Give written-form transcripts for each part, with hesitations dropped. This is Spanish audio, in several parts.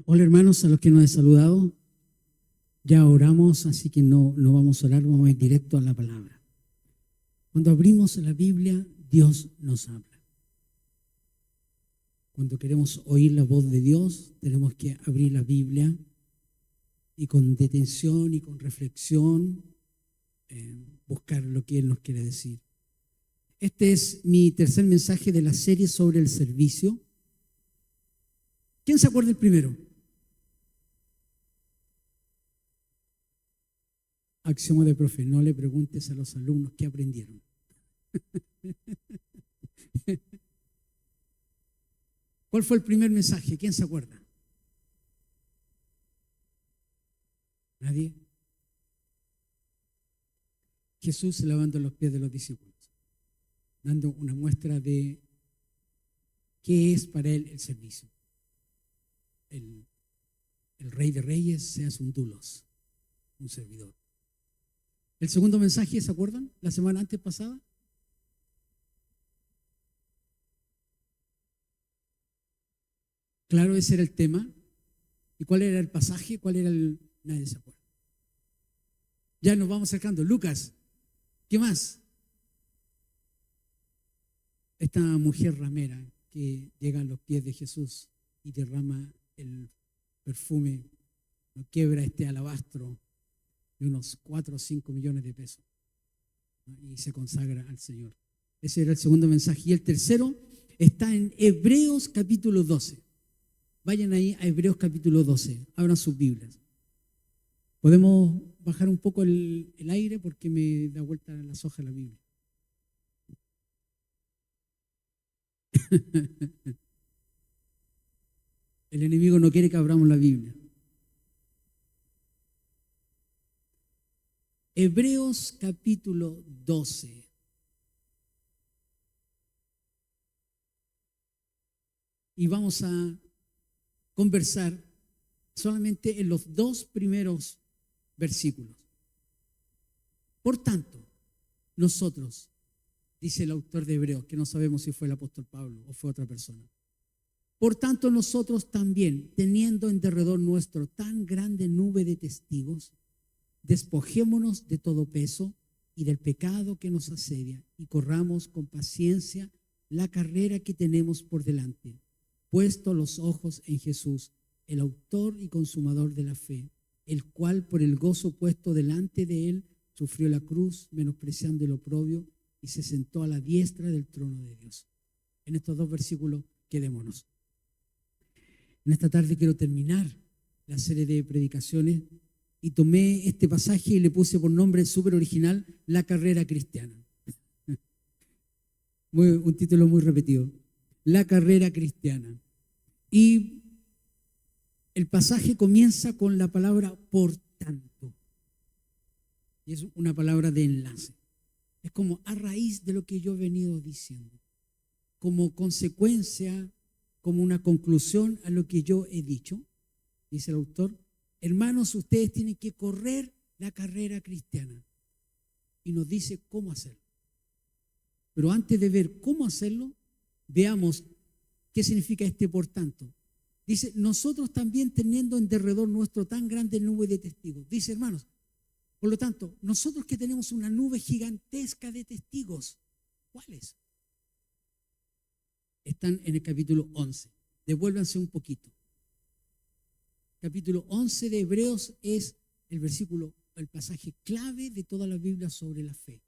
Hola hermanos, a los que nos he saludado, ya oramos, así que no vamos a orar, vamos a ir directo a la palabra. Cuando abrimos la Biblia, Dios nos habla. Cuando queremos oír la voz de Dios, tenemos que abrir la Biblia y con detención y con reflexión buscar lo que Él nos quiere decir. Este es mi tercer mensaje de la serie sobre el servicio. ¿Quién se acuerda el primero? Axioma de profe, no le preguntes a los alumnos qué aprendieron. ¿Cuál fue el primer mensaje? ¿Quién se acuerda? ¿Nadie? Jesús lavando los pies de los discípulos, dando una muestra de qué es para él el servicio. El Rey de Reyes se hace un doulos, un servidor. El segundo mensaje, ¿se acuerdan? La semana antes pasada. Claro, ese era el tema. ¿Y cuál era el pasaje? ¿Cuál era el...? Nadie se acuerda. Ya nos vamos acercando. Lucas, ¿qué más? Esta mujer ramera que llega a los pies de Jesús y derrama el perfume, lo quiebra este alabastro de unos 4 o 5 millones de pesos, ¿no? Y se consagra al Señor. Ese era el segundo mensaje. Y el tercero está en Hebreos capítulo 12. Vayan ahí a Hebreos capítulo 12, abran sus Biblias. Podemos bajar un poco el aire porque me da vuelta las hojas de la Biblia. El enemigo no quiere que abramos la Biblia. Hebreos capítulo 12. Y vamos a conversar solamente en los 2 primeros versículos. Por tanto, nosotros, dice el autor de Hebreos, que no sabemos si fue el apóstol Pablo o fue otra persona. Por tanto, nosotros también, teniendo en derredor nuestro tan grande nube de testigos, despojémonos de todo peso y del pecado que nos asedia y corramos con paciencia la carrera que tenemos por delante, puesto los ojos en Jesús, el autor y consumador de la fe, el cual por el gozo puesto delante de él sufrió la cruz, menospreciando el oprobio, y se sentó a la diestra del trono de Dios. En estos 2 versículos quedémonos. En esta tarde quiero terminar la serie de predicaciones y tomé este pasaje y le puse por nombre súper original, La carrera cristiana. Un título muy repetido. La carrera cristiana. Y el pasaje comienza con la palabra por tanto. Y es una palabra de enlace. Es como a raíz de lo que yo he venido diciendo. Como consecuencia, como una conclusión a lo que yo he dicho, dice el autor, hermanos, ustedes tienen que correr la carrera cristiana. Y nos dice cómo hacerlo. Pero antes de ver cómo hacerlo, veamos qué significa este por tanto. Dice, nosotros también teniendo en derredor nuestro tan grande nube de testigos. Dice, hermanos, por lo tanto, nosotros que tenemos una nube gigantesca de testigos, ¿cuáles? Están en el capítulo 11. Devuélvanse un poquito. Capítulo 11 de Hebreos es el pasaje clave de toda la Biblia sobre la fe.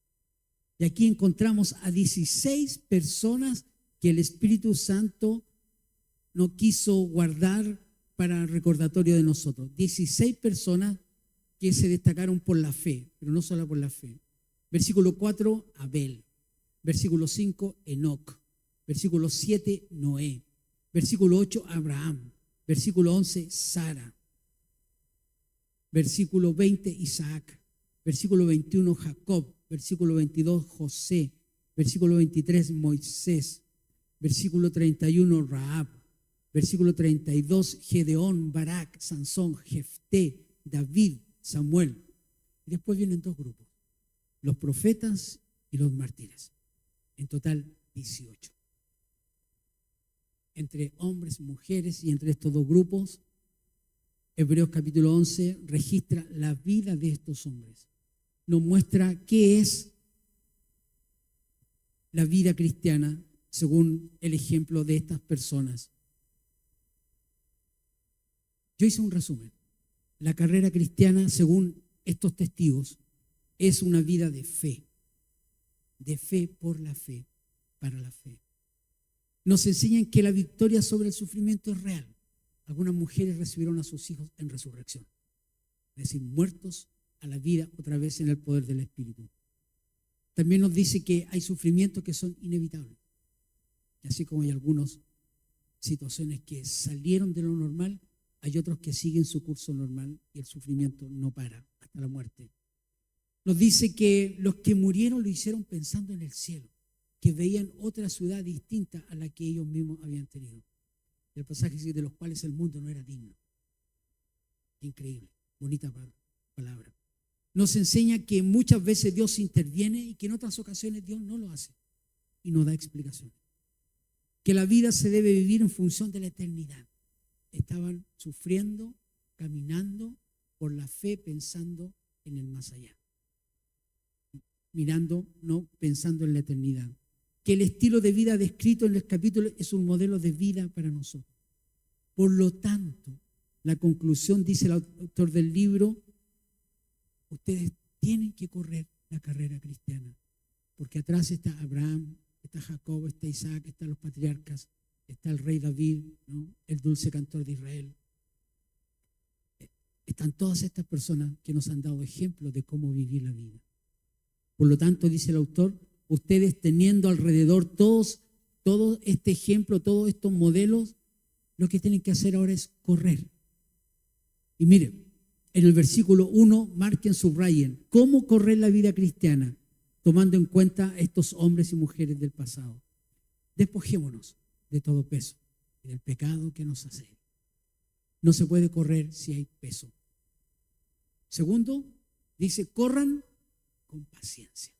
Y aquí encontramos a 16 personas que el Espíritu Santo no quiso guardar para recordatorio de nosotros. 16 personas que se destacaron por la fe, pero no solo por la fe. Versículo 4, Abel. Versículo 5, Enoc. Versículo 7, Noé. Versículo 8, Abraham. Versículo 11, Sara. Versículo 20, Isaac. Versículo 21, Jacob. Versículo 22, José. Versículo 23, Moisés. Versículo 31, Rahab. Versículo 32, Gedeón, Barak, Sansón, Jefté, David, Samuel. Y después vienen 2 grupos, los profetas y los mártires. En total, 18. Entre hombres, mujeres, y entre estos 2 grupos Hebreos capítulo 11 registra la vida de estos hombres. Nos muestra qué es la vida cristiana según el ejemplo de estas personas. Yo hice un resumen. La carrera cristiana, según estos testigos, es una vida de fe por la fe, para la fe. Nos enseñan que la victoria sobre el sufrimiento es real. Algunas mujeres recibieron a sus hijos en resurrección, es decir, muertos a la vida otra vez en el poder del Espíritu. También nos dice que hay sufrimientos que son inevitables, y así como hay algunas situaciones que salieron de lo normal, hay otros que siguen su curso normal y el sufrimiento no para hasta la muerte. Nos dice que los que murieron lo hicieron pensando en el cielo, que veían otra ciudad distinta a la que ellos mismos habían tenido. El pasaje dice de los cuales el mundo no era digno. Increíble, bonita palabra. Nos enseña que muchas veces Dios interviene y que en otras ocasiones Dios no lo hace y no da explicaciones. Que la vida se debe vivir en función de la eternidad. Estaban sufriendo, caminando por la fe, pensando en el más allá. Mirando, no pensando en la eternidad. Que el estilo de vida descrito en el capítulo es un modelo de vida para nosotros. Por lo tanto, la conclusión, dice el autor del libro, ustedes tienen que correr la carrera cristiana, porque atrás está Abraham, está Jacob, está Isaac, están los patriarcas, está el rey David, ¿no? El dulce cantor de Israel. Están todas estas personas que nos han dado ejemplos de cómo vivir la vida. Por lo tanto, dice el autor, ustedes teniendo alrededor todo este ejemplo, todos estos modelos, lo que tienen que hacer ahora es correr. Y miren, en el versículo 1, marquen, subrayen, ¿cómo correr la vida cristiana? Tomando en cuenta estos hombres y mujeres del pasado. Despojémonos de todo peso y del pecado que nos asedia. No se puede correr si hay peso. Segundo, dice, corran con paciencia.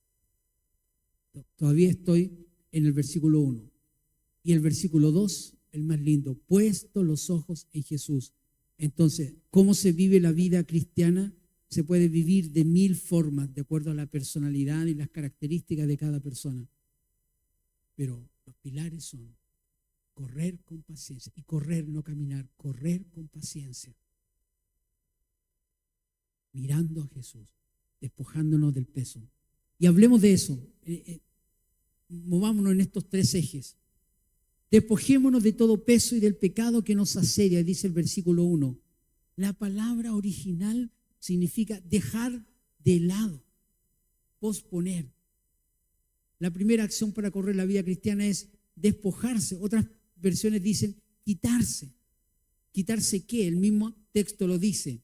Todavía estoy en el versículo 1. Y el versículo 2, el más lindo, puesto los ojos en Jesús. Entonces, ¿cómo se vive la vida cristiana? Se puede vivir de 1000 formas, de acuerdo a la personalidad y las características de cada persona. Pero los pilares son correr con paciencia. Y correr, no caminar, correr con paciencia. Mirando a Jesús, despojándonos del peso. Y hablemos de eso. Movámonos en estos 3 ejes. Despojémonos de todo peso y del pecado que nos asedia, dice el versículo 1. La palabra original significa dejar de lado, posponer. La primera acción para correr la vida cristiana es despojarse. Otras versiones dicen quitarse. ¿Quitarse qué? El mismo texto lo dice.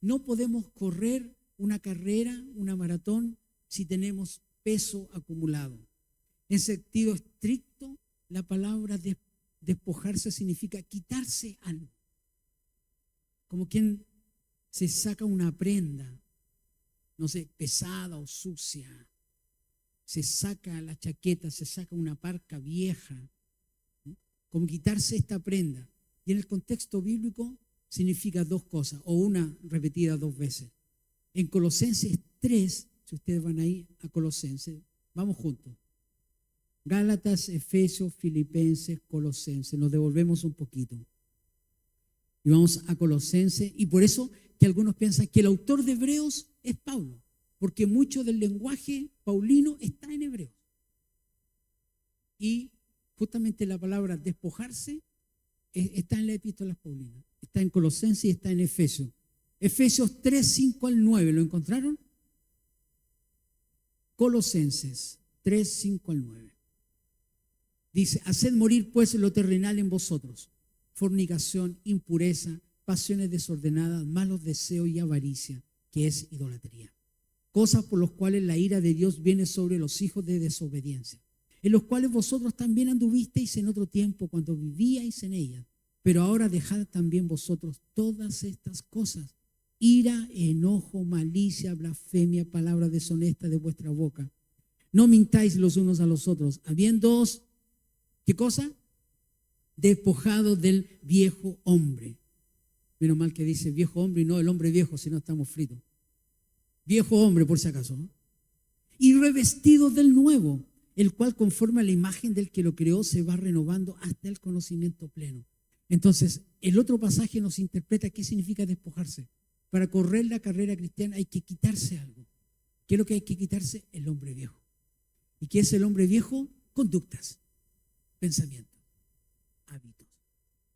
No podemos correr una carrera, una maratón, si tenemos peso acumulado. En sentido estricto, la palabra despojarse significa quitarse algo. Como quien se saca una prenda, no sé, pesada o sucia. Se saca la chaqueta, se saca una parca vieja. Como quitarse esta prenda. Y en el contexto bíblico significa 2 cosas, o una repetida 2 veces. En Colosenses 3, si ustedes van ahí a Colosenses, vamos juntos. Gálatas, Efesios, Filipenses, Colosenses. Nos devolvemos un poquito. Y vamos a Colosenses. Y por eso que algunos piensan que el autor de Hebreos es Pablo, porque mucho del lenguaje paulino está en Hebreos. Y justamente la palabra despojarse está en la epístola paulina. Está en Colosenses y está en Efesios. Efesios 3, 5 al 9. ¿Lo encontraron? Colosenses 3, 5 al 9. Dice, haced morir pues lo terrenal en vosotros, fornicación, impureza, pasiones desordenadas, malos deseos y avaricia, que es idolatría. Cosas por las cuales la ira de Dios viene sobre los hijos de desobediencia, en los cuales vosotros también anduvisteis en otro tiempo cuando vivíais en ellas. Pero ahora dejad también vosotros todas estas cosas, ira, enojo, malicia, blasfemia, palabra deshonesta de vuestra boca. No mintáis los unos a los otros, habiéndoos, ¿qué cosa? Despojados del viejo hombre Menos mal que dice viejo hombre y no el hombre viejo, si no estamos fritos. Viejo hombre, por si acaso, ¿no? Y revestido del nuevo, el cual conforme a la imagen del que lo creó se va renovando hasta el conocimiento pleno. Entonces, el otro pasaje nos interpreta qué significa despojarse. Para correr la carrera cristiana hay que quitarse algo. ¿Qué es lo que hay que quitarse? El hombre viejo. ¿Y qué es el hombre viejo? Conductas, pensamientos, hábitos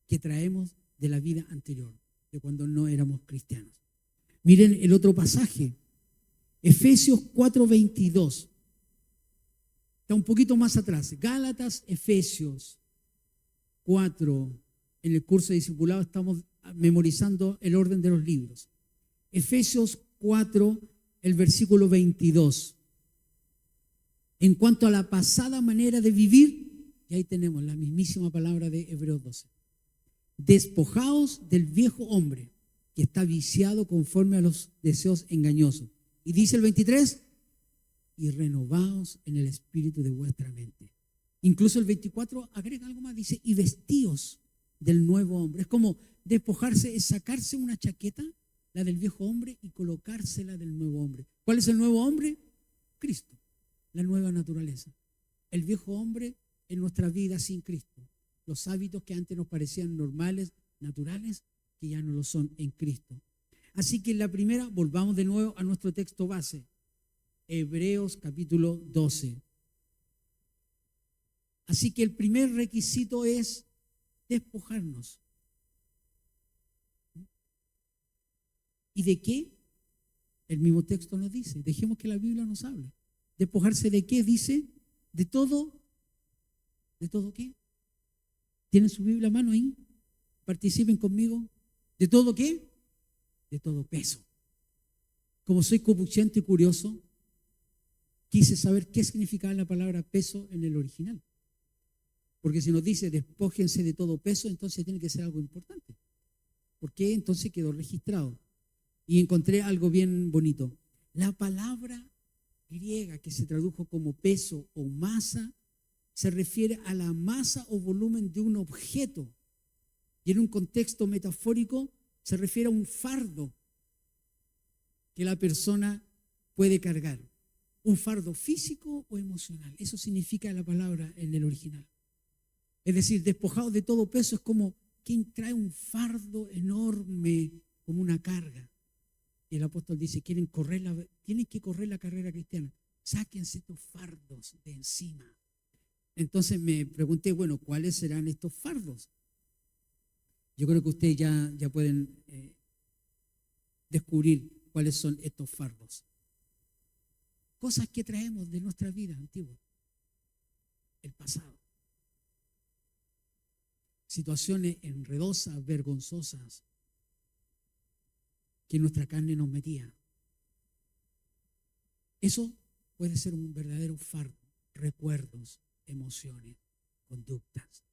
que traemos de la vida anterior, de cuando no éramos cristianos. Miren el otro pasaje, Efesios 4:22. Está un poquito más atrás. Gálatas, Efesios 4. En el curso de discipulado estamos memorizando el orden de los libros. Efesios 4, el versículo 22. En cuanto a la pasada manera de vivir, y ahí tenemos la mismísima palabra de Hebreos 12. Despojaos del viejo hombre que está viciado conforme a los deseos engañosos. Y dice el 23, y renovaos en el espíritu de vuestra mente. Incluso el 24 agrega algo más, dice, y vestíos del nuevo hombre. Es como despojarse, es sacarse una chaqueta, la del viejo hombre, y colocársela del nuevo hombre. ¿Cuál es el nuevo hombre? Cristo, la nueva naturaleza. El viejo hombre en nuestra vida sin Cristo. Los hábitos que antes nos parecían normales, naturales, que ya no lo son en Cristo. Así que en la primera, volvamos de nuevo a nuestro texto base. Hebreos capítulo 12. Así que el primer requisito es despojarnos. ¿Y de qué? El mismo texto nos dice. Dejemos que la Biblia nos hable. ¿Despojarse de qué? Dice, de todo. ¿De todo qué? ¿Tienen su Biblia a mano ahí? Participen conmigo. ¿De todo qué? De todo peso. Como soy copuchento y curioso, quise saber qué significaba la palabra peso en el original. Porque si nos dice despójense de todo peso, entonces tiene que ser algo importante. ¿Por qué? Entonces quedó registrado. Y encontré algo bien bonito. La palabra griega que se tradujo como peso o masa se refiere a la masa o volumen de un objeto. Y en un contexto metafórico se refiere a un fardo que la persona puede cargar. Un fardo físico o emocional. Eso significa la palabra en el original. Es decir, despojado de todo peso es como quien trae un fardo enorme como una carga. Y el apóstol dice, tienen que correr la carrera cristiana. Sáquense estos fardos de encima. Entonces me pregunté, bueno, ¿cuáles serán estos fardos? Yo creo que ustedes ya pueden descubrir cuáles son estos fardos. Cosas que traemos de nuestra vida antigua, el pasado. Situaciones enredosas, vergonzosas, que nuestra carne nos metía. Eso puede ser un verdadero fardo, recuerdos, emociones, conductas,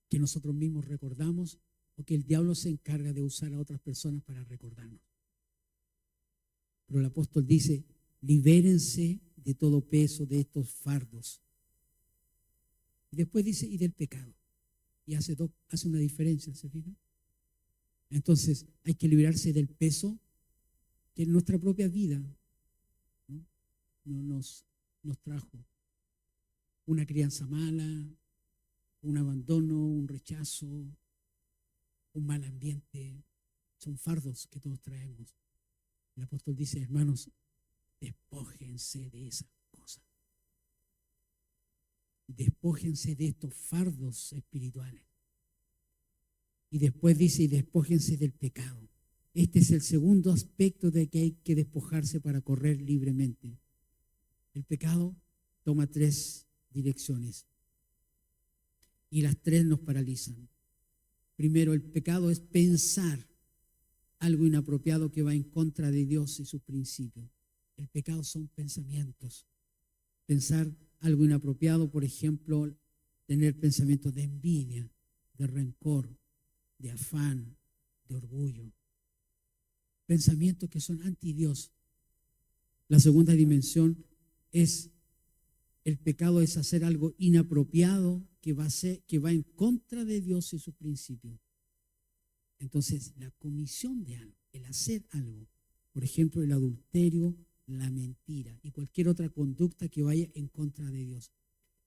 que nosotros mismos recordamos o que el diablo se encarga de usar a otras personas para recordarnos. Pero el apóstol dice, libérense de todo peso de estos fardos. Y después dice, y del pecado. Y hace una diferencia, ¿se fijan? Entonces hay que liberarse del peso que en nuestra propia vida no nos trajo. Una crianza mala, un abandono, un rechazo, un mal ambiente. Son fardos que todos traemos. El apóstol dice, hermanos, despójense de esas cosas. Despójense de estos fardos espirituales. Y después dice, y despójense del pecado. Este es el segundo aspecto de que hay que despojarse para correr libremente. El pecado toma 3 direcciones y las 3 nos paralizan. Primero, el pecado es pensar algo inapropiado que va en contra de Dios y sus principios. El pecado son pensamientos. Pensar algo inapropiado, por ejemplo, tener pensamientos de envidia, de rencor, de afán, de orgullo. Pensamientos que son anti Dios. La segunda dimensión es el pecado es hacer algo inapropiado que va en contra de Dios y sus principios. Entonces, la comisión de algo, el hacer algo, por ejemplo, el adulterio, la mentira y cualquier otra conducta que vaya en contra de Dios.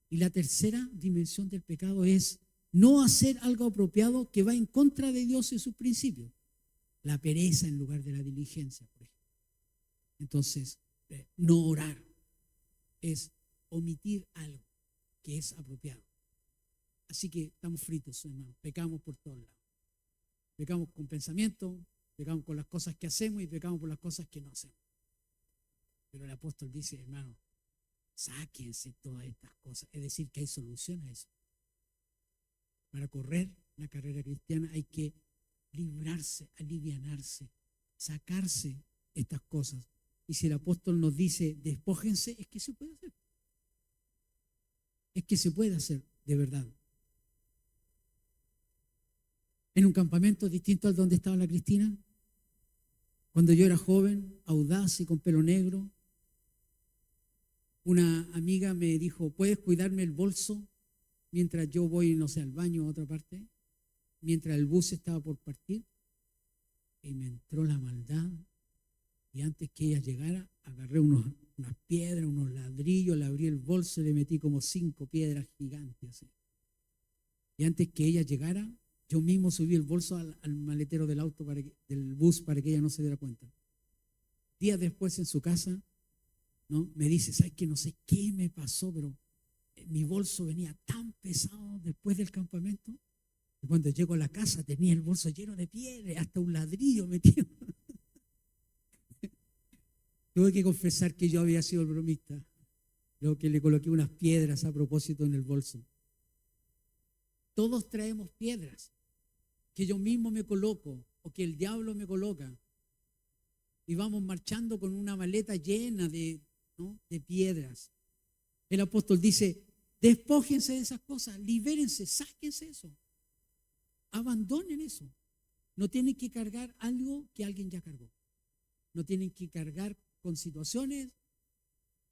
Y la tercera dimensión del pecado es no hacer algo apropiado que va en contra de Dios y sus principios. La pereza en lugar de la diligencia, por ejemplo. Entonces, no orar es omitir algo que es apropiado. Así que estamos fritos, hermanos. Pecamos por todos lados. Pecamos con pensamiento, pecamos con las cosas que hacemos y pecamos por las cosas que no hacemos. Pero el apóstol dice, hermano, sáquense todas estas cosas. Es decir, que hay solución a eso. Para correr la carrera cristiana hay que librarse, alivianarse, sacarse estas cosas. Y si el apóstol nos dice, despójense, es que se puede hacer. Es que se puede hacer, de verdad. En un campamento distinto al donde estaba la Cristina, cuando yo era joven, audaz y con pelo negro, una amiga me dijo, ¿puedes cuidarme el bolso mientras yo voy, no sé, al baño o a otra parte? Mientras el bus estaba por partir. Y me entró la maldad. Y antes que ella llegara, agarré unas piedras, unos ladrillos, le abrí el bolso y le metí como 5 piedras gigantes. Así. Y antes que ella llegara, yo mismo subí el bolso al maletero del auto, del bus, para que ella no se diera cuenta. Días después en su casa, ¿no? Me dice, ¿sabes qué? No sé qué me pasó, pero mi bolso venía tan pesado después del campamento, que cuando llego a la casa tenía el bolso lleno de piedras, hasta un ladrillo metido. Tuve que confesar que yo había sido el bromista, luego que le coloqué unas piedras a propósito en el bolso. Todos traemos piedras que yo mismo me coloco o que el diablo me coloca. Y vamos marchando con una maleta llena de piedras. El apóstol dice, despójense de esas cosas, libérense, sáquense eso. Abandonen eso. No tienen que cargar algo que alguien ya cargó. No tienen que cargar con situaciones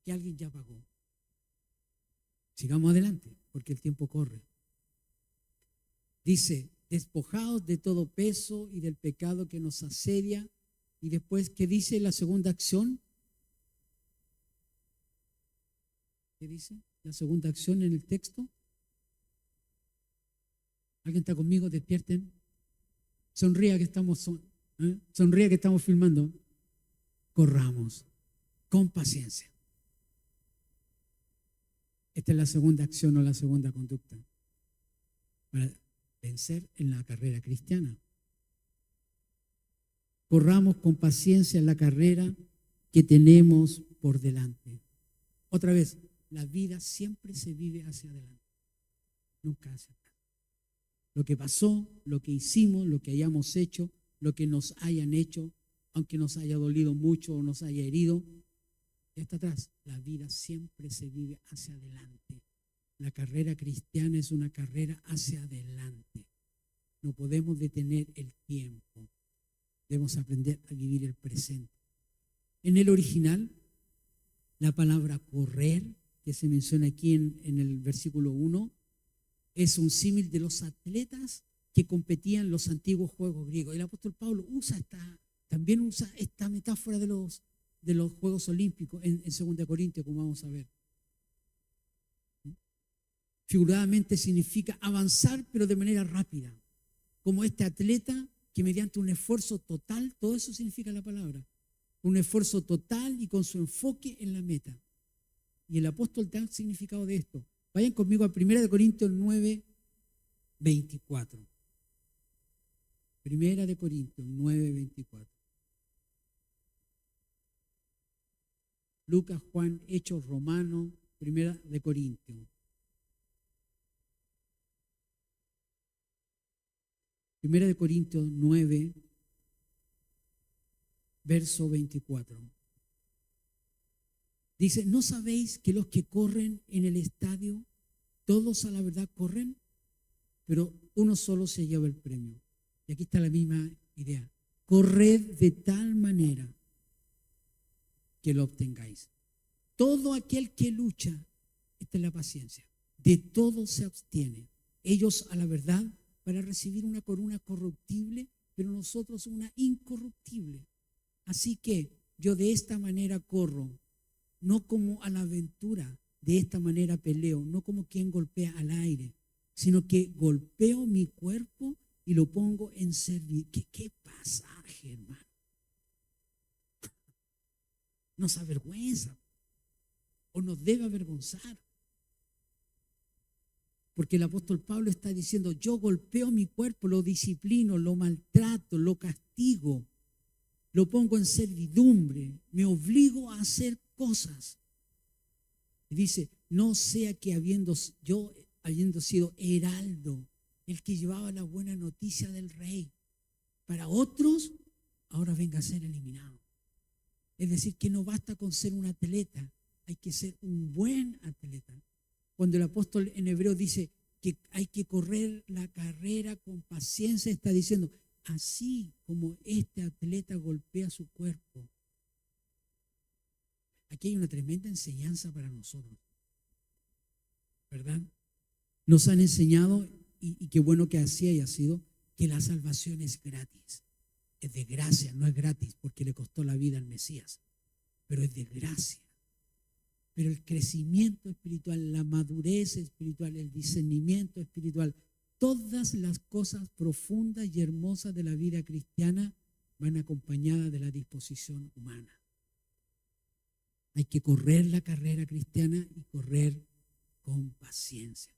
que alguien ya pagó. Sigamos adelante, porque el tiempo corre. Dice, despojados de todo peso y del pecado que nos asedia. Y después, ¿qué dice la segunda acción? ¿Qué dice la segunda acción en el texto? ¿Alguien está conmigo? Despierten. Sonría que estamos filmando. Corramos con paciencia. Esta es la segunda acción o la segunda conducta para vencer en la carrera cristiana. Corramos con paciencia la carrera que tenemos por delante. Otra vez, la vida siempre se vive hacia adelante, nunca hacia atrás. Lo que pasó, lo que hicimos, lo que hayamos hecho, lo que nos hayan hecho, aunque nos haya dolido mucho o nos haya herido, ya está atrás. La vida siempre se vive hacia adelante. La carrera cristiana es una carrera hacia adelante. No podemos detener el tiempo. Debemos aprender a vivir el presente. En el original, la palabra correr, que se menciona aquí en el versículo 1, es un símil de los atletas que competían en los antiguos juegos griegos. El apóstol Pablo también usa esta metáfora de los Juegos Olímpicos en 2 Corintios, como vamos a ver. Figuradamente significa avanzar, pero de manera rápida. Como este atleta que mediante un esfuerzo total, todo eso significa la palabra, un esfuerzo total y con su enfoque en la meta. Y el apóstol da el significado de esto. Vayan conmigo a 1 Corintios 9, 24. 1 Corintios 9, 24. Lucas, Juan, Hechos, Romanos, 1 Corintios. 1 Corintios 9, verso 24. Dice, ¿no sabéis que los que corren en el estadio, todos a la verdad corren, pero uno solo se lleva el premio? Y aquí está la misma idea. Corred de tal manera que lo obtengáis. Todo aquel que lucha, esta es la paciencia, de todo se abstiene. Ellos a la verdad, para recibir una corona corruptible, pero nosotros una incorruptible. Así que yo de esta manera corro, no como a la aventura, de esta manera peleo, no como quien golpea al aire, sino que golpeo mi cuerpo y lo pongo en servicio. ¿Qué pasaje, hermano? Nos avergüenza o nos debe avergonzar. Porque el apóstol Pablo está diciendo, yo golpeo mi cuerpo, lo disciplino, lo maltrato, lo castigo, lo pongo en servidumbre, me obligo a hacer cosas. Y dice, no sea que habiendo sido heraldo, el que llevaba la buena noticia del rey, para otros ahora venga a ser eliminado. Es decir, que no basta con ser un atleta, hay que ser un buen atleta. Cuando el apóstol en hebreo dice que hay que correr la carrera con paciencia, está diciendo, así como este atleta golpea su cuerpo. Aquí hay una tremenda enseñanza para nosotros, ¿verdad? Nos han enseñado, y qué bueno que así haya sido, que la salvación es gratis. Es de gracia, no es gratis porque le costó la vida al Mesías, pero es de gracia. Pero el crecimiento espiritual, la madurez espiritual, el discernimiento espiritual, todas las cosas profundas y hermosas de la vida cristiana van acompañadas de la disposición humana. Hay que correr la carrera cristiana y correr con paciencia.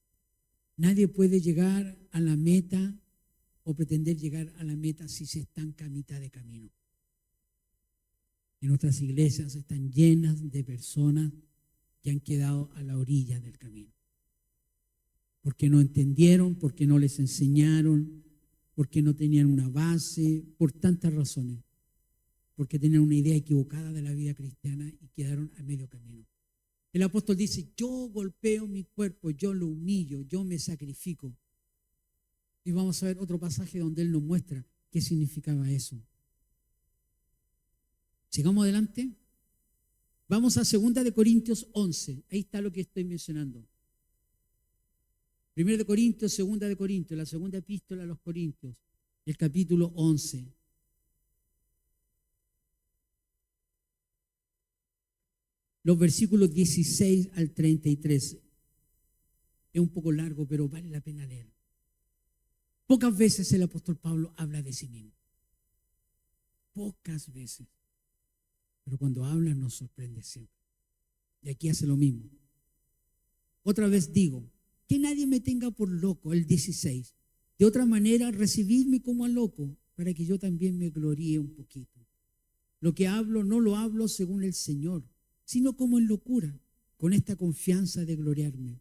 Nadie puede llegar a la meta o pretender llegar a la meta si se estanca a mitad de camino. En nuestras iglesias están llenas de personas que han quedado a la orilla del camino. Porque no entendieron, porque no les enseñaron, porque no tenían una base, por tantas razones. Porque tenían una idea equivocada de la vida cristiana y quedaron a medio camino. El apóstol dice, yo golpeo mi cuerpo, yo lo humillo, yo me sacrifico. Y vamos a ver otro pasaje donde él nos muestra qué significaba eso. Sigamos adelante. Vamos a 2 Corintios 11. Ahí está lo que estoy mencionando. 1 Corintios, 2 Corintios, la segunda epístola a los Corintios, el capítulo 11. Los versículos 16 al 33. Es un poco largo, pero vale la pena leer. Pocas veces el apóstol Pablo habla de sí mismo. Pocas veces. Pero cuando habla nos sorprende siempre. Y aquí hace lo mismo. Otra vez digo, que nadie me tenga por loco, el 16. De otra manera, recibidme como a loco, para que yo también me gloríe un poquito. Lo que hablo no lo hablo según el Señor, sino como en locura, con esta confianza de gloriarme.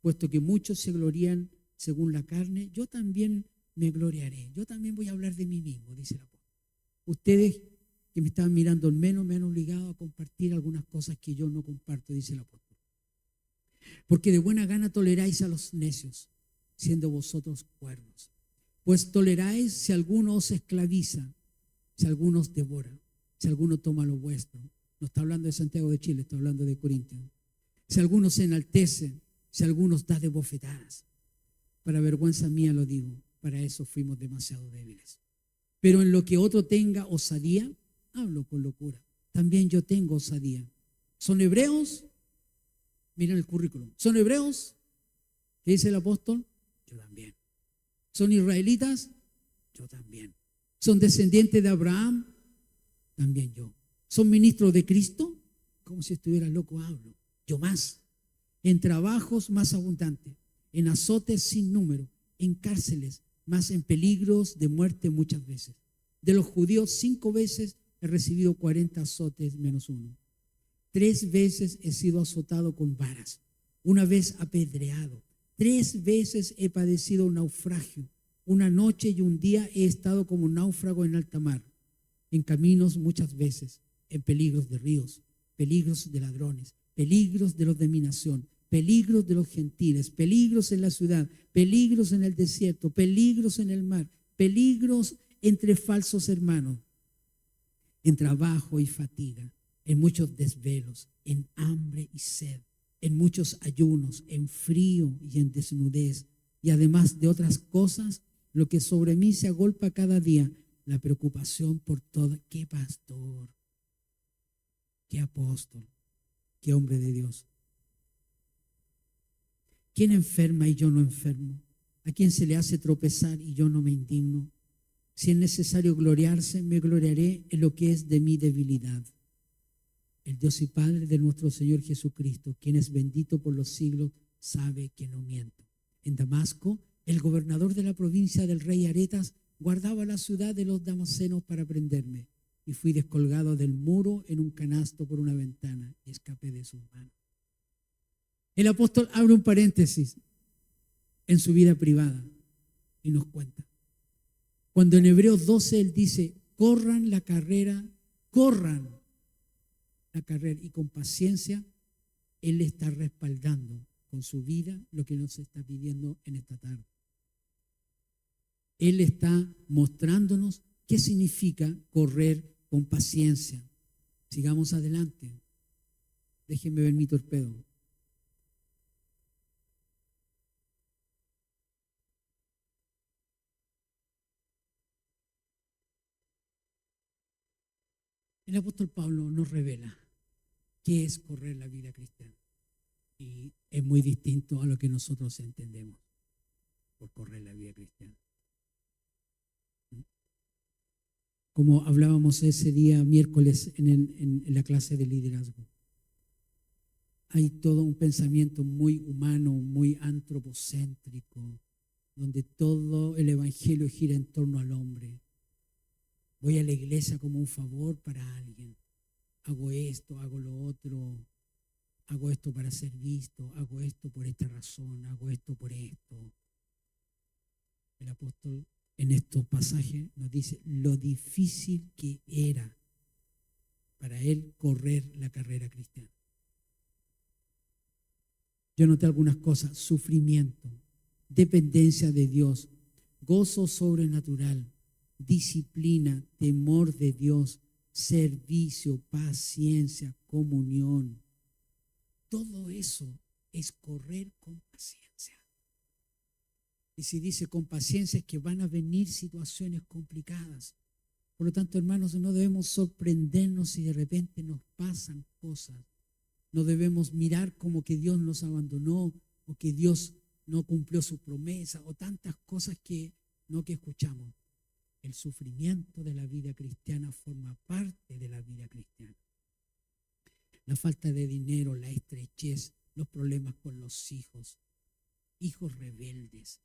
Puesto que muchos se glorían según la carne, yo también me gloriaré. Yo también voy a hablar de mí mismo, dice el apóstol. Ustedes que me estaban mirando menos me han obligado a compartir algunas cosas que yo no comparto, dice el apóstol. Porque de buena gana toleráis a los necios, siendo vosotros cuerdos. Pues toleráis si alguno os esclaviza, si alguno os devora, si alguno toma lo vuestro. No está hablando de Santiago de Chile, está hablando de Corintios. Si alguno se enaltece, si alguno os da de bofetadas. Para vergüenza mía lo digo, para eso fuimos demasiado débiles. Pero en lo que otro tenga osadía, hablo con locura. También yo tengo osadía. ¿Son hebreos? Miren el currículum. ¿Son hebreos? ¿Qué dice el apóstol? Yo también. ¿Son israelitas? Yo también. ¿Son descendientes de Abraham? También yo. ¿Son ministros de Cristo? Como si estuviera loco hablo. Yo más. En trabajos más abundantes, en azotes sin número, en cárceles, más en peligros de muerte muchas veces. De los judíos 5 veces he recibido 40 azotes menos 1. 3 veces he sido azotado con varas, 1 vez apedreado, 3 veces he padecido un naufragio, 1 noche y 1 día he estado como náufrago en alta mar, en caminos muchas veces, en peligros de ríos, peligros de ladrones, peligros de los de mi nación, peligros de los gentiles, peligros en la ciudad, peligros en el desierto, peligros en el mar, peligros entre falsos hermanos, en trabajo y fatiga, en muchos desvelos, en hambre y sed, en muchos ayunos, en frío y en desnudez, y además de otras cosas, lo que sobre mí se agolpa cada día, la preocupación por todo. ¿Qué pastor? ¿Qué apóstol? ¿Qué hombre de Dios? ¿Quién enferma y yo no enfermo? ¿A quién se le hace tropezar y yo no me indigno? Si es necesario gloriarse, me gloriaré en lo que es de mi debilidad. El Dios y Padre de nuestro Señor Jesucristo, quien es bendito por los siglos, sabe que no miento. En Damasco, el gobernador de la provincia del rey Aretas guardaba la ciudad de los damascenos para prenderme, y fui descolgado del muro en un canasto por una ventana y escapé de sus manos. El apóstol abre un paréntesis en su vida privada y nos cuenta. Cuando en Hebreos 12 él dice, corran la carrera y con paciencia, él está respaldando con su vida lo que nos está pidiendo en esta tarde. Él está mostrándonos qué significa correr con paciencia. Sigamos adelante. Déjenme ver mi torpedo. El apóstol Pablo nos revela qué es correr la vida cristiana. Y es muy distinto a lo que nosotros entendemos por correr la vida cristiana. Como hablábamos ese día miércoles en la clase de liderazgo, hay todo un pensamiento muy humano, muy antropocéntrico, donde todo el evangelio gira en torno al hombre. Voy a la iglesia como un favor para alguien. Hago esto, hago lo otro, hago esto para ser visto, hago esto por esta razón, hago esto por esto. El apóstol en estos pasajes nos dice lo difícil que era para él correr la carrera cristiana. Yo noté algunas cosas: sufrimiento, dependencia de Dios, gozo sobrenatural, disciplina, temor de Dios, servicio, paciencia, comunión. Todo eso es correr con paciencia. Y si dice con paciencia es que van a venir situaciones complicadas. Por lo tanto, hermanos, no debemos sorprendernos si de repente nos pasan cosas. No debemos mirar como que Dios nos abandonó o que Dios no cumplió su promesa o tantas cosas que escuchamos. El sufrimiento de la vida cristiana forma parte de la vida cristiana. La falta de dinero, la estrechez, los problemas con los hijos rebeldes,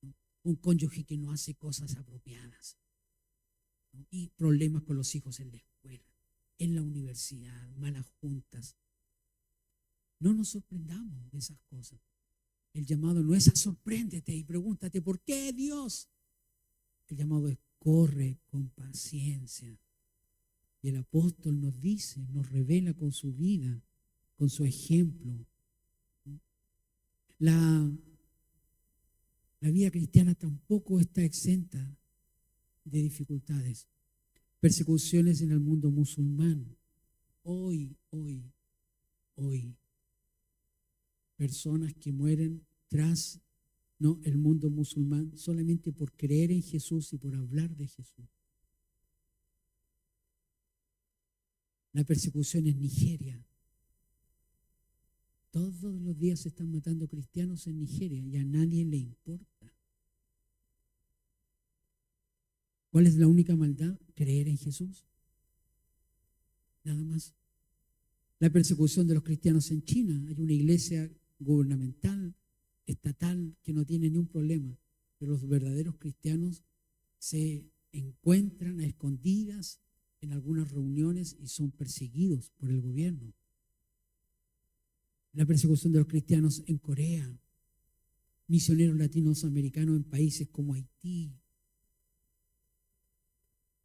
¿no? Un cónyuge que no hace cosas apropiadas, ¿no? Y problemas con los hijos en la escuela, en la universidad, malas juntas. No nos sorprendamos de esas cosas. El llamado no es a sorpréndete y pregúntate ¿por qué Dios? El llamado es corre con paciencia. Y el apóstol nos dice, nos revela con su vida, con su ejemplo. La vida cristiana tampoco está exenta de dificultades, persecuciones en el mundo musulmán. Hoy, personas que mueren tras el mundo musulmán solamente por creer en Jesús y por hablar de Jesús. La persecución en Nigeria. Todos los días se están matando cristianos en Nigeria y a nadie le importa. ¿Cuál es la única maldad? Creer en Jesús. Nada más. La persecución de los cristianos en China. Hay una iglesia gubernamental, estatal, que no tiene ni un problema, pero los verdaderos cristianos se encuentran a escondidas en algunas reuniones y son perseguidos por el gobierno. La persecución de los cristianos en Corea, misioneros latinoamericanos en países como Haití.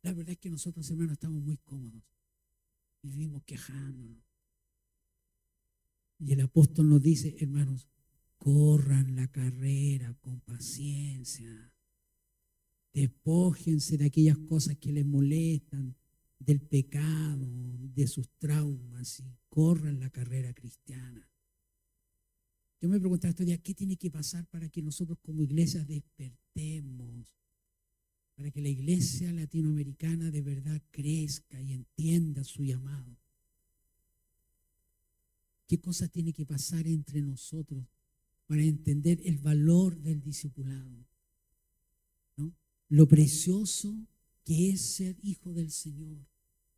La verdad es que nosotros, hermanos, estamos muy cómodos y vivimos quejándonos. Y el apóstol nos dice, hermanos, corran la carrera con paciencia. Despójense de aquellas cosas que les molestan, del pecado, de sus traumas, y corran la carrera cristiana. Yo me preguntaba estos días, ¿qué tiene que pasar para que nosotros como iglesia despertemos? Para que la iglesia latinoamericana de verdad crezca y entienda su llamado. ¿Qué cosa tiene que pasar entre nosotros para entender el valor del discipulado? ¿No? Lo precioso que es ser hijo del Señor,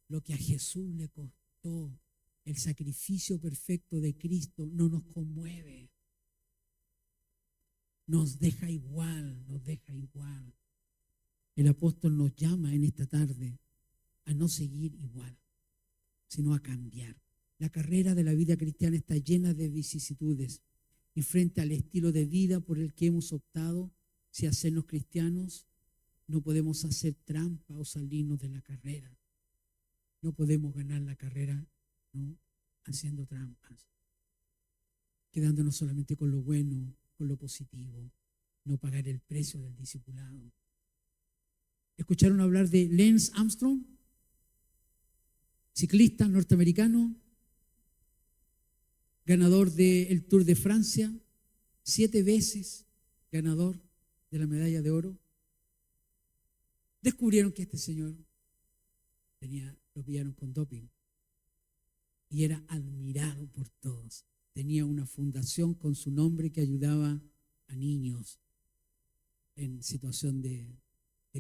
lo que a Jesús le costó, el sacrificio perfecto de Cristo no nos conmueve, nos deja igual, nos deja igual. El apóstol nos llama en esta tarde a no seguir igual, sino a cambiar. La carrera de la vida cristiana está llena de vicisitudes y frente al estilo de vida por el que hemos optado, si hacernos cristianos, no podemos hacer trampa o salirnos de la carrera. No podemos ganar la carrera, ¿no?, haciendo trampas, quedándonos solamente con lo bueno, con lo positivo, no pagar el precio del discipulado. ¿Escucharon hablar de Lance Armstrong? Ciclista norteamericano, ganador del Tour de Francia, 7 veces ganador de la medalla de oro. Descubrieron que este señor lo pillaron con doping y era admirado por todos. Tenía una fundación con su nombre que ayudaba a niños en situación de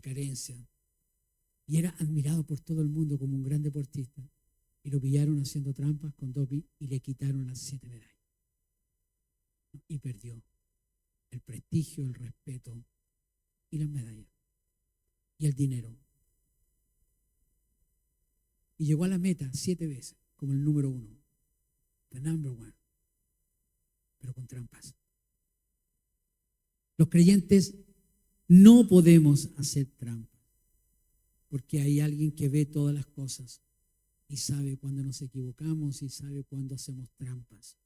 carencia. Y era admirado por todo el mundo como un gran deportista. Y lo pillaron haciendo trampas con doping y le quitaron las 7 medallas. Y perdió el prestigio, el respeto y las medallas. Y el dinero. Y llegó a la meta 7 veces como el número 1. The number 1. Pero con trampas. Los creyentes no podemos hacer trampas, porque hay alguien que ve todas las cosas y sabe cuando nos equivocamos y sabe cuando hacemos trampas.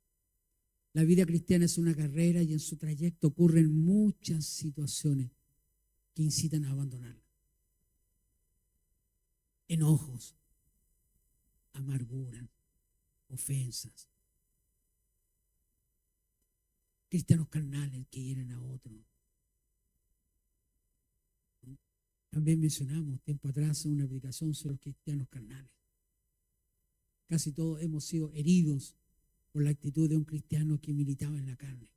La vida cristiana es una carrera y en su trayecto ocurren muchas situaciones que incitan a abandonarla. Enojos, amargura, ofensas, cristianos carnales que hieren a otros. También mencionamos tiempo atrás una predicación sobre los cristianos carnales. Casi todos hemos sido heridos por la actitud de un cristiano que militaba en la carne.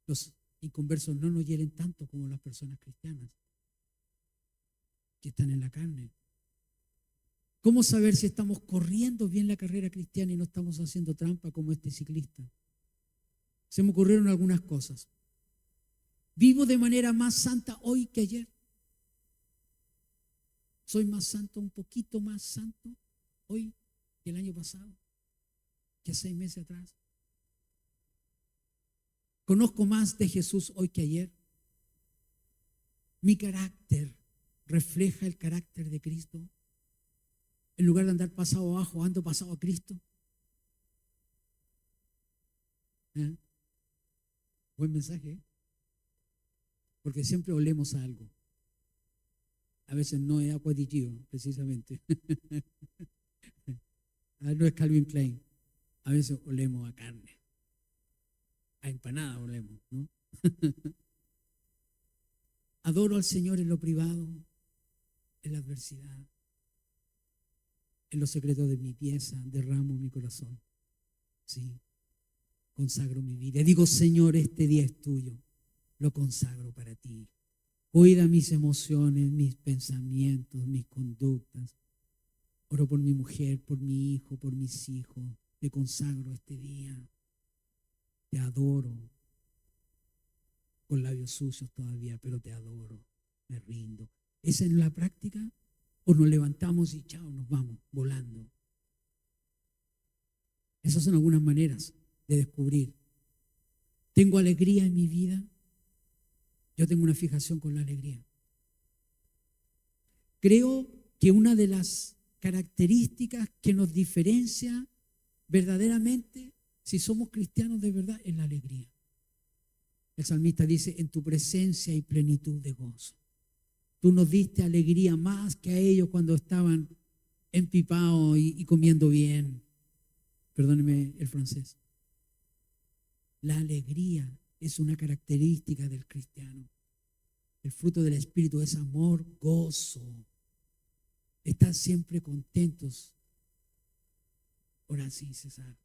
Los inconversos no nos hieren tanto como las personas cristianas que están en la carne. ¿Cómo saber si estamos corriendo bien la carrera cristiana y no estamos haciendo trampa como este ciclista? Se me ocurrieron algunas cosas. ¿Vivo de manera más santa hoy que ayer? ¿Soy más santo, un poquito más santo hoy que el año pasado? ¿Que 6 meses atrás? ¿Conozco más de Jesús hoy que ayer? ¿Mi carácter refleja el carácter de Cristo? En lugar de andar pasado abajo, ando pasado a Cristo. Buen mensaje, ¿eh? Porque siempre olemos a algo. A veces no es agua de Gio, precisamente. No es Calvin Klein. A veces olemos a carne. A empanada olemos, ¿no? Adoro al Señor en lo privado, en la adversidad. En los secretos de mi pieza derramo mi corazón. Sí, consagro mi vida. Digo, Señor, este día es tuyo. Lo consagro para ti. Cuida mis emociones, mis pensamientos, mis conductas. Oro por mi mujer, por mi hijo, por mis hijos. Te consagro este día. Te adoro. Con labios sucios todavía, pero te adoro. Me rindo. ¿Esa es la práctica? ¿O nos levantamos y chao, nos vamos volando? Esas son algunas maneras de descubrir. ¿Tengo alegría en mi vida? Yo tengo una fijación con la alegría. Creo que una de las características que nos diferencia verdaderamente, si somos cristianos de verdad, es la alegría. El salmista dice, en tu presencia hay plenitud de gozo. Tú nos diste alegría más que a ellos cuando estaban empipados y comiendo bien. Perdóneme el francés. La alegría es una característica del cristiano. El fruto del Espíritu es amor, gozo. Estar siempre contentos, orar sin cesar.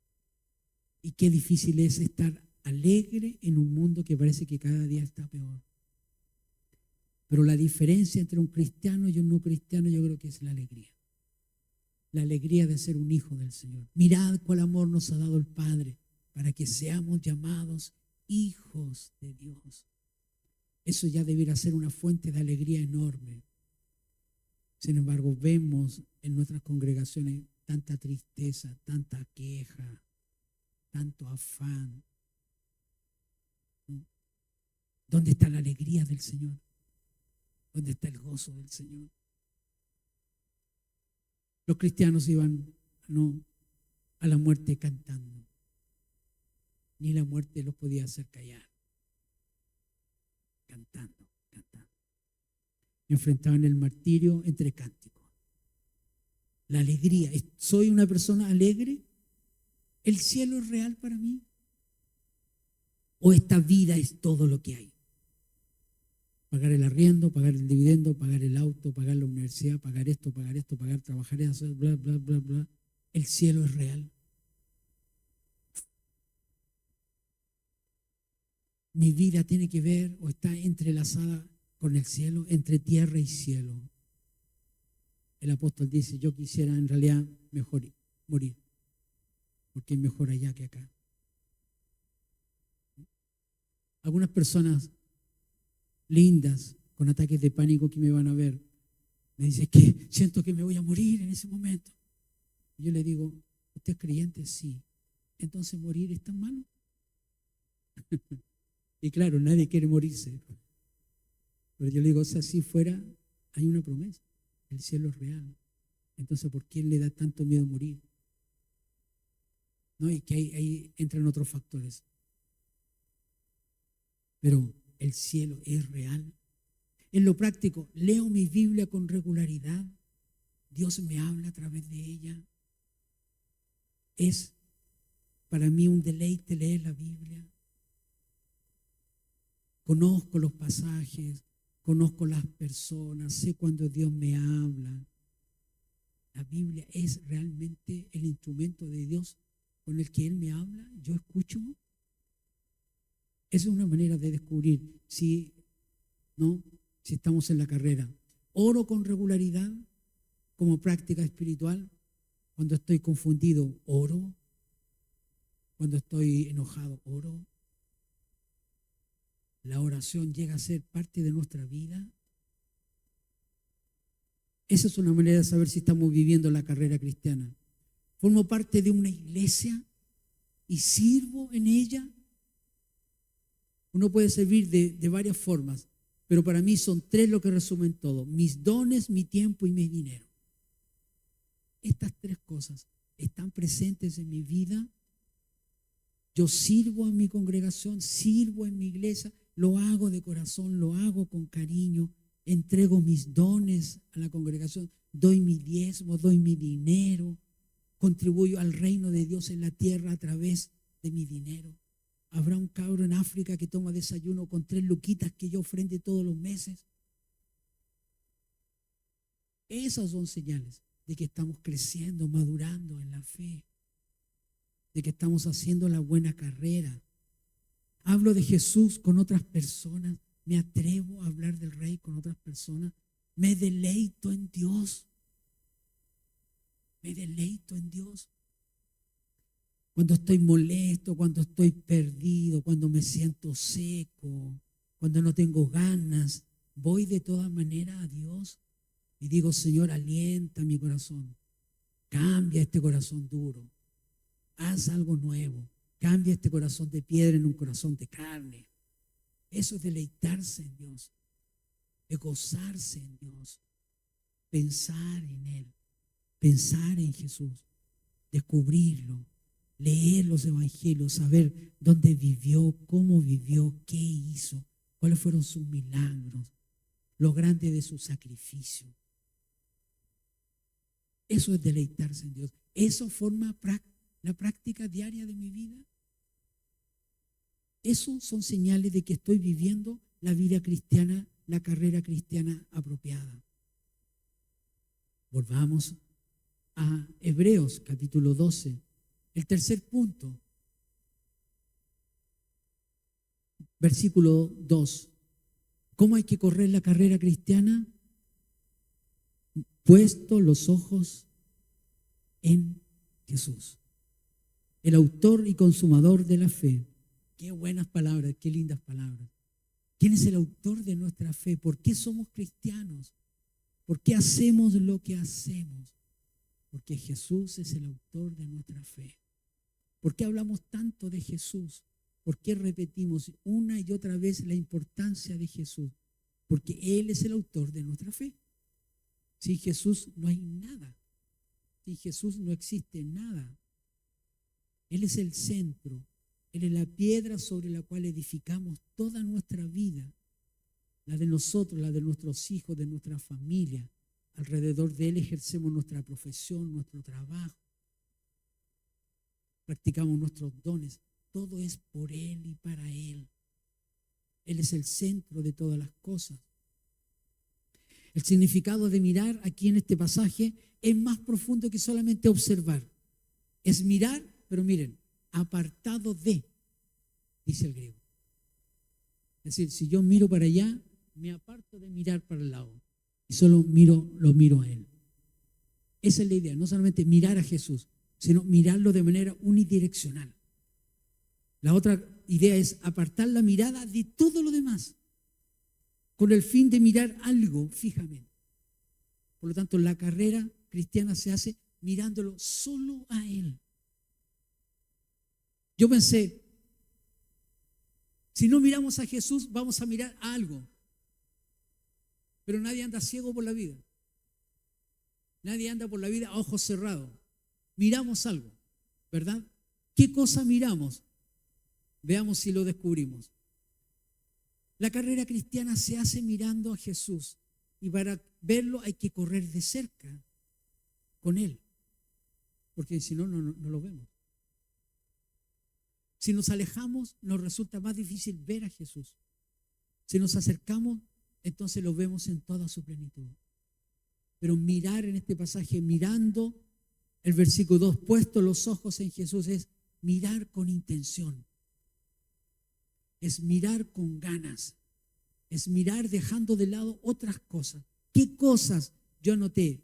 Y qué difícil es estar alegre en un mundo que parece que cada día está peor. Pero la diferencia entre un cristiano y un no cristiano yo creo que es la alegría. La alegría de ser un hijo del Señor. Mirad cuál amor nos ha dado el Padre para que seamos llamados hijos de Dios. Eso ya debiera ser una fuente de alegría enorme. Sin embargo, vemos en nuestras congregaciones tanta tristeza, tanta queja, tanto afán. ¿No? ¿Dónde está la alegría del Señor? ¿Dónde está el gozo del Señor? Los cristianos iban a la muerte cantando. Ni la muerte los podía hacer callar. Cantando. Enfrentaban el martirio entre cánticos. La alegría. ¿Soy una persona alegre? ¿El cielo es real para mí? ¿O esta vida es todo lo que hay? Pagar el arriendo, pagar el dividendo, pagar el auto, pagar la universidad, pagar esto, pagar trabajar, hacer bla, bla, bla, bla. ¿El cielo es real? Mi vida tiene que ver o está entrelazada con el cielo, entre tierra y cielo. El apóstol dice, yo quisiera en realidad mejor morir, porque es mejor allá que acá. Algunas personas lindas, con ataques de pánico que me van a ver, me dicen que siento que me voy a morir en ese momento. Y yo le digo, ¿usted es creyente? Sí. Entonces, ¿morir es tan malo? Y claro, nadie quiere morirse. Pero yo le digo, si así fuera, hay una promesa. El cielo es real. Entonces, ¿por qué le da tanto miedo morir? ¿No? Y que ahí entran otros factores. Pero el cielo es real. En lo práctico, leo mi Biblia con regularidad. Dios me habla a través de ella. Es para mí un deleite leer la Biblia. Conozco los pasajes, conozco las personas, sé cuando Dios me habla. La Biblia es realmente el instrumento de Dios con el que Él me habla. Yo escucho. Esa es una manera de descubrir si estamos en la carrera. Oro con regularidad como práctica espiritual. Cuando estoy confundido, oro. Cuando estoy enojado, oro. La oración llega a ser parte de nuestra vida. Esa es una manera de saber si estamos viviendo la carrera cristiana. Formo parte de una iglesia y sirvo en ella. Uno puede servir de varias formas, pero para mí son tres lo que resumen todo: mis dones, mi tiempo y mi dinero. Estas tres cosas están presentes en mi vida. Yo sirvo en mi congregación, sirvo en mi iglesia, lo hago de corazón, lo hago con cariño, entrego mis dones a la congregación, doy mi diezmo, doy mi dinero, contribuyo al reino de Dios en la tierra a través de mi dinero. Habrá un cabro en África que toma desayuno con 3 luquitas que yo ofrende todos los meses. Esas son señales de que estamos creciendo, madurando en la fe, de que estamos haciendo la buena carrera. Hablo de Jesús con otras personas, me atrevo a hablar del Rey con otras personas, me deleito en Dios. Me deleito en Dios. Cuando estoy molesto, cuando estoy perdido, cuando me siento seco, cuando no tengo ganas, voy de todas maneras a Dios y digo, Señor, alienta mi corazón, cambia este corazón duro, haz algo nuevo, cambia este corazón de piedra en un corazón de carne. Eso es deleitarse en Dios, es gozarse en Dios, pensar en Él, pensar en Jesús, descubrirlo, leer los evangelios, saber dónde vivió, cómo vivió, qué hizo, cuáles fueron sus milagros, lo grande de su sacrificio. Eso es deleitarse en Dios. Eso forma la práctica diaria de mi vida. Esos son señales de que estoy viviendo la vida cristiana, la carrera cristiana apropiada. Volvamos a Hebreos capítulo 12. El tercer punto, versículo 2. ¿Cómo hay que correr la carrera cristiana? Puesto los ojos en Jesús, el autor y consumador de la fe. Qué buenas palabras, qué lindas palabras. ¿Quién es el autor de nuestra fe? ¿Por qué somos cristianos? ¿Por qué hacemos lo que hacemos? Porque Jesús es el autor de nuestra fe. ¿Por qué hablamos tanto de Jesús? ¿Por qué repetimos una y otra vez la importancia de Jesús? Porque Él es el autor de nuestra fe. Sin Jesús no hay nada. Sin Jesús no existe nada. Él es el centro. Él es la piedra sobre la cual edificamos toda nuestra vida. La de nosotros, la de nuestros hijos, de nuestra familia. Alrededor de Él ejercemos nuestra profesión, nuestro trabajo. Practicamos nuestros dones. Todo es por Él y para Él. Él es el centro de todas las cosas. El significado de mirar aquí en este pasaje es más profundo que solamente observar. Es mirar, pero miren, apartado de, dice el griego. Es decir, si yo miro para allá, me aparto de mirar para el lado y solo lo miro a Él. Esa es la idea, no solamente mirar a Jesús, sino mirarlo de manera unidireccional. La otra idea es apartar la mirada de todo lo demás, con el fin de mirar algo fijamente. Por lo tanto, la carrera cristiana se hace mirándolo solo a Él. Yo pensé, si no miramos a Jesús, vamos a mirar a algo. Pero nadie anda ciego por la vida. Nadie anda por la vida a ojos cerrados. Miramos algo, ¿verdad? ¿Qué cosa miramos? Veamos si lo descubrimos. La carrera cristiana se hace mirando a Jesús y para verlo hay que correr de cerca con Él, porque si no, no lo vemos. Si nos alejamos, nos resulta más difícil ver a Jesús. Si nos acercamos, entonces lo vemos en toda su plenitud. Pero mirar en este pasaje, mirando el versículo 2, puesto los ojos en Jesús, es mirar con intención. Es mirar con ganas. Es mirar dejando de lado otras cosas. ¿Qué cosas yo noté?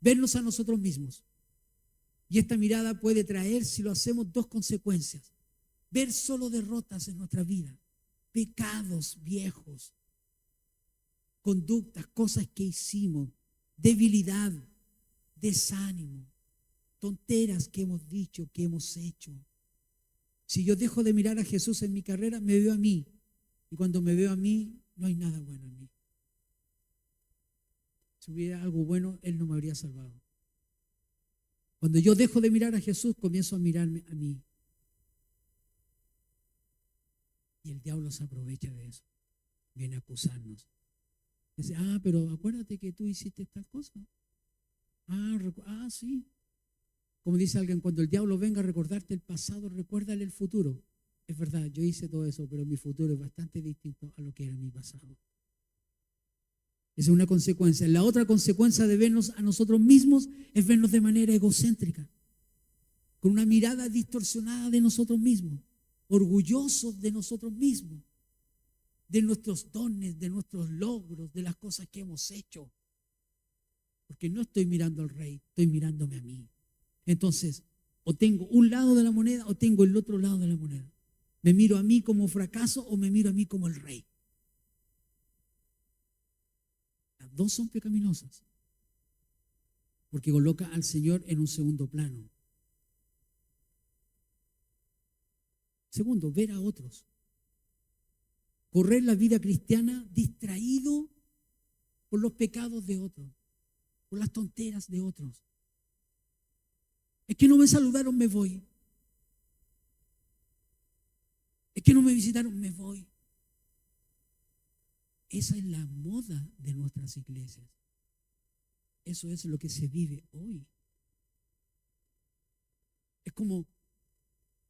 Vernos a nosotros mismos. Y esta mirada puede traer, si lo hacemos, dos consecuencias. Ver solo derrotas en nuestra vida. Pecados viejos. Conductas, cosas que hicimos. Debilidad. Desánimo. Tonteras que hemos dicho, que hemos hecho. Si yo dejo de mirar a Jesús en mi carrera, me veo a mí. Y cuando me veo a mí, no hay nada bueno en mí. Si hubiera algo bueno, Él no me habría salvado. Cuando yo dejo de mirar a Jesús, comienzo a mirarme a mí. Y el diablo se aprovecha de eso. Viene a acusarnos. Dice, pero acuérdate que tú hiciste estas cosas. Sí. Como dice alguien, cuando el diablo venga a recordarte el pasado, recuérdale el futuro. Es verdad, yo hice todo eso, pero mi futuro es bastante distinto a lo que era mi pasado. Esa es una consecuencia. La otra consecuencia de vernos a nosotros mismos es vernos de manera egocéntrica, con una mirada distorsionada de nosotros mismos, orgullosos de nosotros mismos, de nuestros dones, de nuestros logros, de las cosas que hemos hecho. Porque no estoy mirando al Rey, estoy mirándome a mí. Entonces, o tengo un lado de la moneda o tengo el otro lado de la moneda. ¿Me miro a mí como fracaso o me miro a mí como el Rey? Las dos son pecaminosas, porque coloca al Señor en un segundo plano. Segundo, ver a otros. Correr la vida cristiana distraído por los pecados de otros, por las tonteras de otros. Es que no me saludaron, me voy. Es que no me visitaron, me voy. Esa es la moda de nuestras iglesias. Eso es lo que se vive hoy. Es como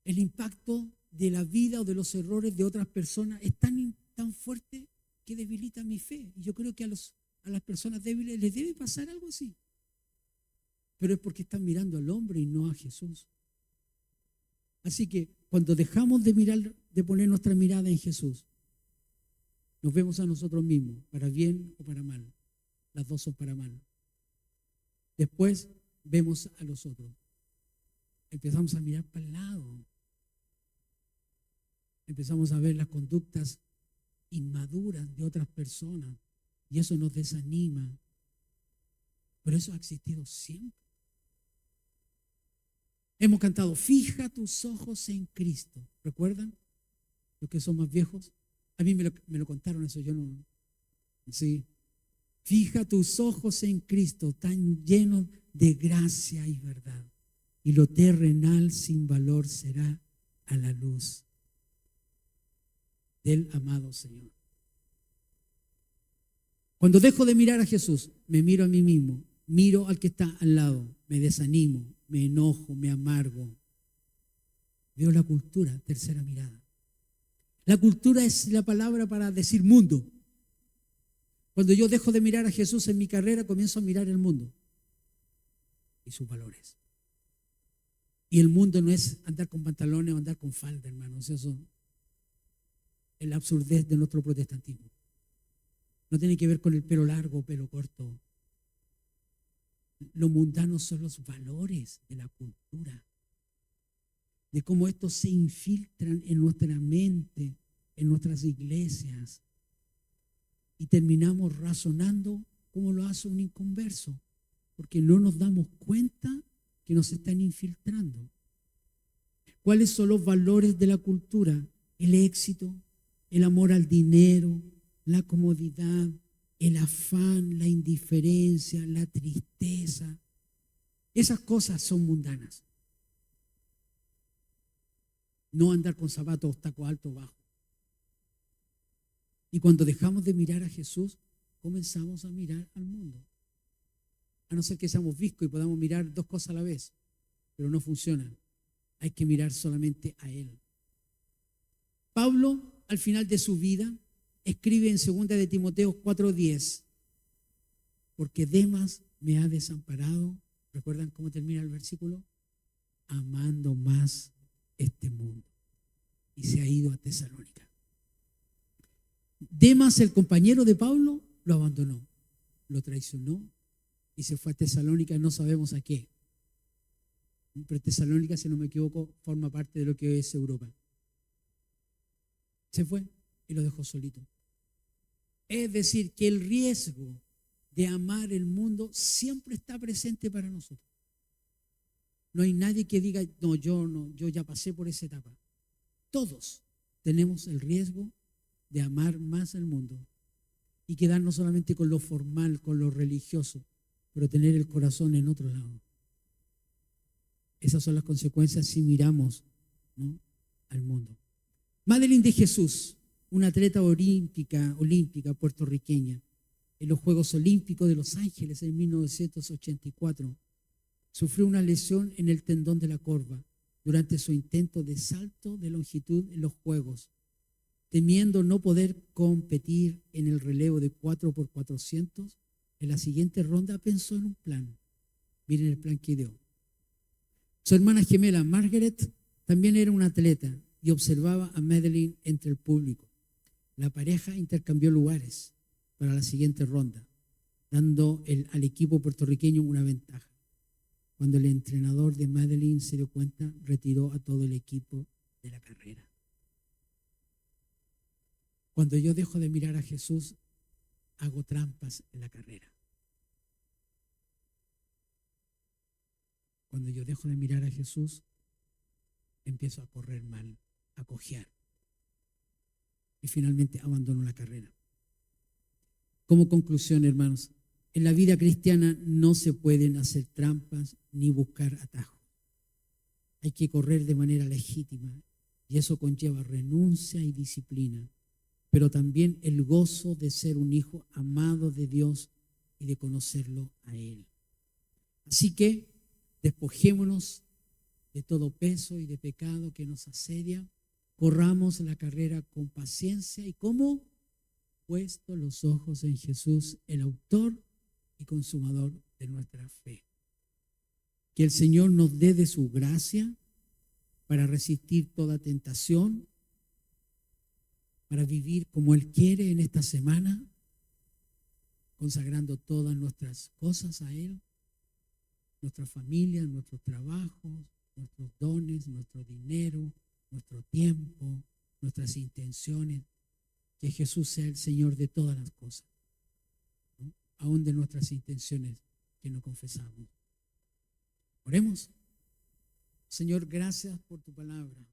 el impacto de la vida o de los errores de otras personas es tan fuerte que debilita mi fe. Y yo creo que a las personas débiles les debe pasar algo así. Pero es porque están mirando al hombre y no a Jesús. Así que cuando dejamos de poner nuestra mirada en Jesús, nos vemos a nosotros mismos, para bien o para mal. Las dos son para mal. Después vemos a los otros. Empezamos a mirar para el lado. Empezamos a ver las conductas inmaduras de otras personas y eso nos desanima. Pero eso ha existido siempre. Hemos cantado, fija tus ojos en Cristo. ¿Recuerdan? Los que son más viejos. A mí me lo contaron eso, yo no. Sí. Fija tus ojos en Cristo, tan lleno de gracia y verdad. Y lo terrenal sin valor será a la luz del amado Señor. Cuando dejo de mirar a Jesús, me miro a mí mismo, miro al que está al lado, me desanimo, me enojo, me amargo. Veo la cultura, tercera mirada. La cultura es la palabra para decir mundo. Cuando yo dejo de mirar a Jesús en mi carrera, comienzo a mirar el mundo y sus valores. Y el mundo no es andar con pantalones o andar con falda, hermanos. Eso es la absurdez de nuestro protestantismo. No tiene que ver con el pelo largo o pelo corto. Lo mundano son los valores de la cultura, de cómo estos se infiltran en nuestra mente, en nuestras iglesias, y terminamos razonando como lo hace un inconverso, porque no nos damos cuenta que nos están infiltrando. ¿Cuáles son los valores de la cultura? El éxito, el amor al dinero, la comodidad, el afán, la indiferencia, la tristeza. Esas cosas son mundanas. No andar con zapatos, taco alto o bajo. Y cuando dejamos de mirar a Jesús, comenzamos a mirar al mundo. A no ser que seamos viscos y podamos mirar dos cosas a la vez, pero no funcionan. Hay que mirar solamente a Él. Pablo, al final de su vida, escribe en 2 de Timoteo 4:10, porque Demas me ha desamparado. ¿Recuerdan cómo termina el versículo? Amando más este mundo. Y se ha ido a Tesalónica. Demas, el compañero de Pablo, lo abandonó, lo traicionó y se fue a Tesalónica, no sabemos a qué. Pero Tesalónica, si no me equivoco, forma parte de lo que hoy es Europa. Se fue y lo dejó solito. Es decir, que el riesgo de amar el mundo siempre está presente para nosotros. No hay nadie que diga, no, yo ya pasé por esa etapa. Todos tenemos el riesgo de amar más el mundo y quedarnos solamente con lo formal, con lo religioso, pero tener el corazón en otro lado. Esas son las consecuencias si miramos, ¿no?, al mundo. Madeline de Jesús, una atleta olímpica puertorriqueña, en los Juegos Olímpicos de Los Ángeles en 1984, sufrió una lesión en el tendón de la corva durante su intento de salto de longitud en los Juegos. Temiendo no poder competir en el relevo de 4x400, en la siguiente ronda pensó en un plan. Miren el plan que ideó. Su hermana gemela, Margaret, también era una atleta y observaba a Madeline entre el público. La pareja intercambió lugares para la siguiente ronda, dando al equipo puertorriqueño una ventaja. Cuando el entrenador de Madeline se dio cuenta, retiró a todo el equipo de la carrera. Cuando yo dejo de mirar a Jesús, hago trampas en la carrera. Cuando yo dejo de mirar a Jesús, empiezo a correr mal, a cojear. Y finalmente abandono la carrera. Como conclusión, hermanos, en la vida cristiana no se pueden hacer trampas ni buscar atajos. Hay que correr de manera legítima y eso conlleva renuncia y disciplina, pero también el gozo de ser un hijo amado de Dios y de conocerlo a Él. Así que despojémonos de todo peso y de pecado que nos asedia corramos la carrera con paciencia y como puesto los ojos en Jesús, el autor y consumador de nuestra fe. Que el Señor nos dé de su gracia para resistir toda tentación, para vivir como Él quiere en esta semana, consagrando todas nuestras cosas a Él, nuestra familia, nuestros trabajos, nuestros dones, nuestro dinero, nuestro tiempo, nuestras intenciones. Que Jesús sea el Señor de todas las cosas, ¿no? Aún de nuestras intenciones que no confesamos. Oremos. Señor, gracias por tu palabra.